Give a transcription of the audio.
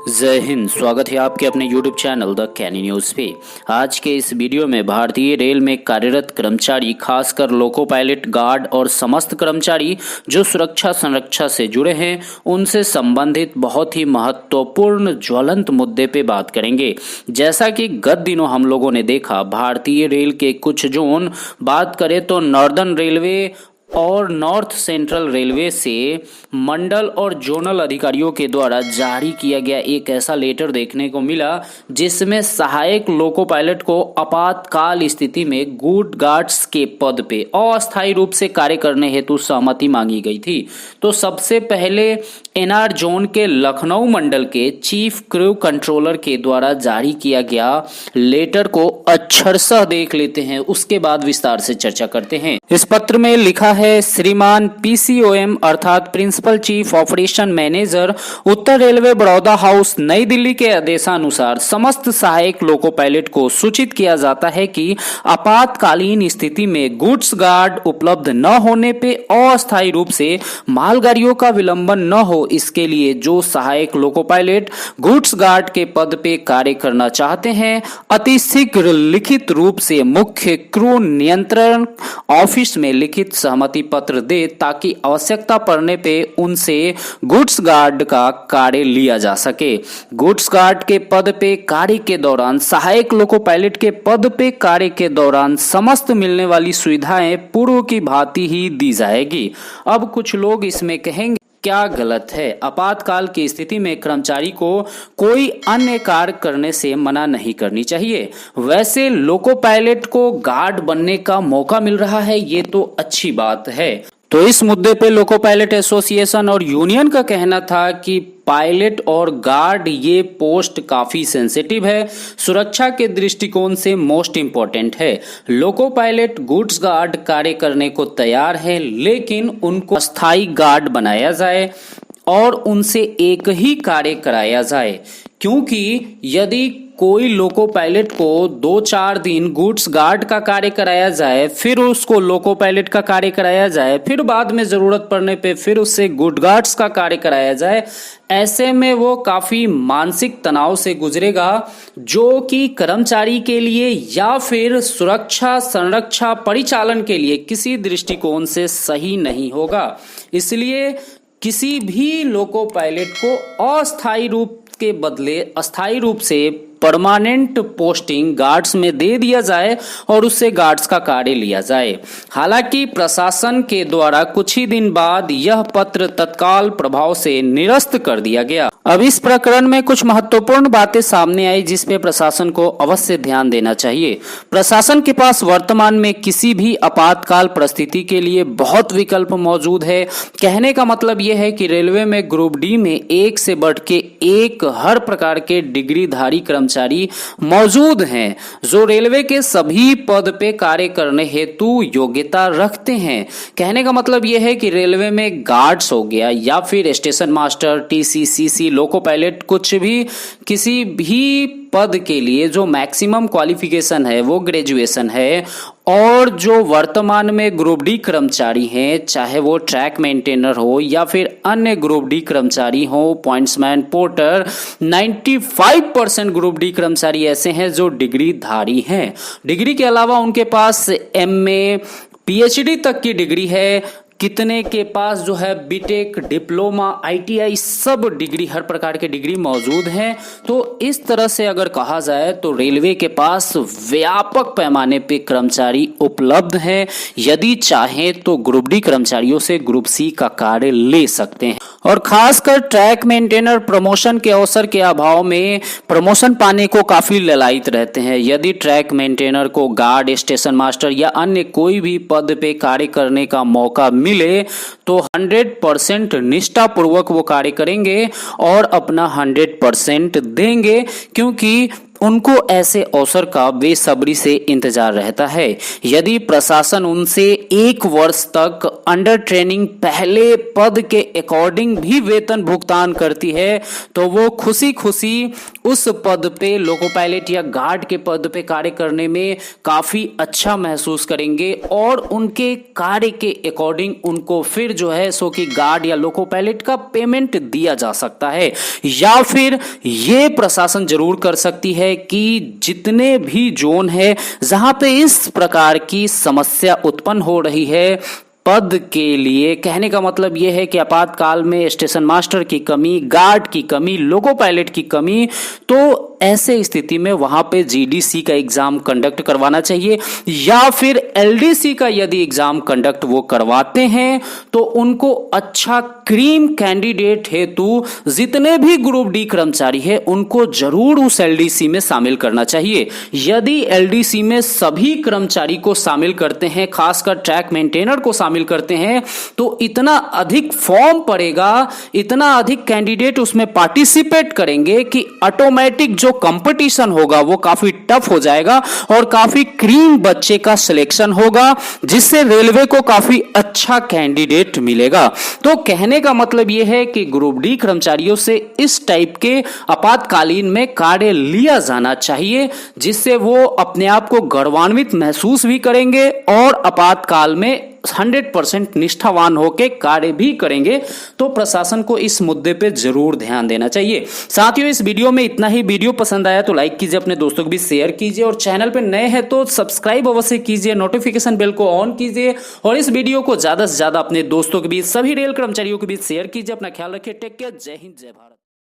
जय हिंद। स्वागत है आपके अपने YouTube channel the Canny news पे। आज के इस वीडियो में भारतीय रेल में कार्यरत कर्मचारी, खासकर लोको पायलट, गार्ड और समस्त कर्मचारी जो सुरक्षा संरक्षा से जुड़े हैं, उनसे संबंधित बहुत ही महत्वपूर्ण ज्वलंत मुद्दे पे बात करेंगे। जैसा कि गत दिनों हम लोगों ने देखा, भारतीय रेल के कुछ जोन, बात करें तो नॉर्दर्न रेलवे और नॉर्थ सेंट्रल रेलवे से मंडल और जोनल अधिकारियों के द्वारा जारी किया गया एक ऐसा लेटर देखने को मिला जिसमें सहायक लोको पायलट को आपातकाल स्थिति में गुड गार्ड्स के पद पे अस्थायी रूप से कार्य करने हेतु सहमति मांगी गई थी। तो सबसे पहले एनआर जोन के लखनऊ मंडल के चीफ क्रू कंट्रोलर के द्वारा जारी किया गया लेटर को अक्षरशः देख लेते हैं, उसके बाद विस्तार से चर्चा करते हैं। इस पत्र में लिखा है, श्रीमान पीसीओएम अर्थात प्रिंसिपल चीफ ऑपरेशन मैनेजर, उत्तर रेलवे, बड़ौदा हाउस, नई दिल्ली के आदेशानुसार समस्त सहायक लोको पायलट को सूचित किया जाता है कि आपातकालीन स्थिति में गुड्स गार्ड उपलब्ध न होने पे अस्थायी रूप से मालगाड़ियों का विलंबन न हो, इसके लिए जो सहायक लोको पायलट गुड्स गार्ड के पद पे कार्य करना चाहते हैं, अतिशीघ्र लिखित रूप से मुख्य क्रू नियंत्रण ऑफिस में लिखित सहमति पत्र दे ताकि आवश्यकता पड़ने पे उनसे गुड्स गार्ड का कार्य लिया जा सके। गुड्स गार्ड के पद पे कार्य के दौरान, सहायक लोको पायलट के पद पे कार्य के दौरान समस्त मिलने वाली सुविधाएं पूर्व की भांति ही दी जाएगी। अब कुछ लोग इसमें कहेंगे, क्या गलत है? आपातकाल की स्थिति में कर्मचारी को कोई अन्य कार्य करने से मना नहीं करनी चाहिए। वैसे लोको पायलट को गार्ड बनने का मौका मिल रहा है, ये तो अच्छी बात है। तो इस मुद्दे पे लोको पायलट एसोसिएशन और यूनियन का कहना था कि पायलट और गार्ड ये पोस्ट काफी सेंसिटिव है, सुरक्षा के दृष्टिकोण से मोस्ट इंपॉर्टेंट है। लोको पायलट गुड्स गार्ड कार्य करने को तैयार है, लेकिन उनको अस्थायी गार्ड बनाया जाए और उनसे एक ही कार्य कराया जाए, क्योंकि यदि कोई लोको पायलट को 2-4 दिन गुड्स गार्ड का कार्य कराया जाए, फिर उसको लोको पायलट का कार्य कराया जाए, फिर बाद में जरूरत पड़ने पे फिर उससे गुड गार्ड्स का कार्य कराया जाए, ऐसे में वो काफी मानसिक तनाव से गुजरेगा, जो कि कर्मचारी के लिए या फिर सुरक्षा संरक्षा परिचालन के लिए किसी दृष्टिकोण से सही नहीं होगा। इसलिए किसी भी लोको पायलट को अस्थायी रूप के बदले अस्थायी रूप से परमानेंट पोस्टिंग गार्ड्स में दे दिया जाए और उससे गार्ड्स का कार्य लिया जाए। हालांकि प्रशासन के द्वारा कुछ ही दिन बाद यह पत्र तत्काल प्रभाव से निरस्त कर दिया गया। अब इस प्रकरण में कुछ महत्वपूर्ण बातें सामने आई जिस पे प्रशासन को अवश्य ध्यान देना चाहिए। प्रशासन के पास वर्तमान में किसी भी आपातकाल परिस्थिति के लिए बहुत विकल्प मौजूद है। कहने का मतलब यह है कि रेलवे में ग्रुप डी में एक से बढ़ के एक हर प्रकार के डिग्रीधारी कर्मचारी मौजूद हैं, जो रेलवे के सभी पद पे कार्य करने हेतु योग्यता रखते हैं। कहने का मतलब यह है कि रेलवे में गार्ड्स हो गया या फिर स्टेशन मास्टर, टीसीसीसी, लोको पायलट, कुछ भी किसी भी पद के लिए जो मैक्सिमम क्वालिफिकेशन है वो ग्रेजुएशन है। और जो वर्तमान में ग्रुप डी कर्मचारी हैं, चाहे वो ट्रैक मेंटेनर हो या फिर अन्य ग्रुप डी कर्मचारी हो, पॉइंट्समैन, पोर्टर, 95% ग्रुप डी कर्मचारी ऐसे हैं जो डिग्री धारी हैं। डिग्री के अलावा उनके पास एमए, पीएचडी तक की डिग्री है। कितने के पास जो है बीटेक, डिप्लोमा, आईटीआई, सब डिग्री, हर प्रकार के डिग्री मौजूद हैं। तो इस तरह से अगर कहा जाए तो रेलवे के पास व्यापक पैमाने पे कर्मचारी उपलब्ध हैं। यदि चाहें तो ग्रुप डी कर्मचारियों से ग्रुप सी का कार्य ले सकते हैं। और खासकर ट्रैक मेंटेनर प्रमोशन के अवसर के अभाव में प्रमोशन पाने को काफी ललायित रहते हैं। यदि ट्रैक मेंटेनर को गार्ड, स्टेशन मास्टर या अन्य कोई भी पद पे कार्य करने का मौका मिले तो 100% निष्ठापूर्वक वो कार्य करेंगे और अपना 100% देंगे, क्योंकि उनको ऐसे अवसर का बेसब्री से इंतजार रहता है। यदि प्रशासन उनसे 1 वर्ष तक अंडर ट्रेनिंग पहले पद के अकॉर्डिंग भी वेतन भुगतान करती है तो वो खुशी खुशी उस पद पे लोको पायलट या गार्ड के पद पे कार्य करने में काफी अच्छा महसूस करेंगे और उनके कार्य के अकॉर्डिंग उनको फिर जो है सो कि गार्ड या लोको पायलट का पेमेंट दिया जा सकता है। या फिर ये प्रशासन जरूर कर सकती है कि जितने भी जोन है जहां पे इस प्रकार की समस्या उत्पन्न हो रही है पद के लिए, कहने का मतलब यह है कि आपातकाल में स्टेशन मास्टर की कमी, गार्ड की कमी, लोको पायलट की कमी, तो ऐसे स्थिति में वहां पे जीडीसी का एग्जाम कंडक्ट करवाना चाहिए या फिर एलडीसी का यदि एग्जाम कंडक्ट वो करवाते हैं तो उनको अच्छा क्रीम कैंडिडेट हेतु जितने भी ग्रुप डी कर्मचारी है उनको जरूर उस एलडीसी में शामिल करना चाहिए। यदि एलडीसी में सभी कर्मचारी को शामिल करते हैं, खासकर ट्रैक मेंटेनर को शामिल करते हैं, तो इतना अधिक फॉर्म पड़ेगा, इतना अधिक कैंडिडेट उसमें पार्टिसिपेट करेंगे कि ऑटोमेटिक जो कंपटीशन होगा वो काफी टफ हो जाएगा और काफी क्रीम बच्चे का सिलेक्शन होगा जिससे रेलवे को काफी अच्छा कैंडिडेट मिलेगा। तो कहने का मतलब यह है कि ग्रुप डी कर्मचारियों से इस टाइप के आपातकालीन में कार्य लिया जाना चाहिए जिससे वो अपने आप को गौरवान्वित महसूस भी करेंगे और आपातकाल में 100% निष्ठावान होकर कार्य भी करेंगे। तो प्रशासन को इस मुद्दे पे जरूर ध्यान देना चाहिए। साथियों, इस वीडियो में इतना ही। वीडियो पसंद आया तो लाइक कीजिए, अपने दोस्तों को भी शेयर कीजिए और चैनल पे नए हैं तो सब्सक्राइब अवश्य कीजिए, नोटिफिकेशन बेल को ऑन कीजिए और इस वीडियो को ज्यादा से ज्यादा अपने दोस्तों के बीच, सभी रेल कर्मचारियों के बीच शेयर कीजिए। अपना ख्याल रखिए। Take care. जय हिंद, जय भारत।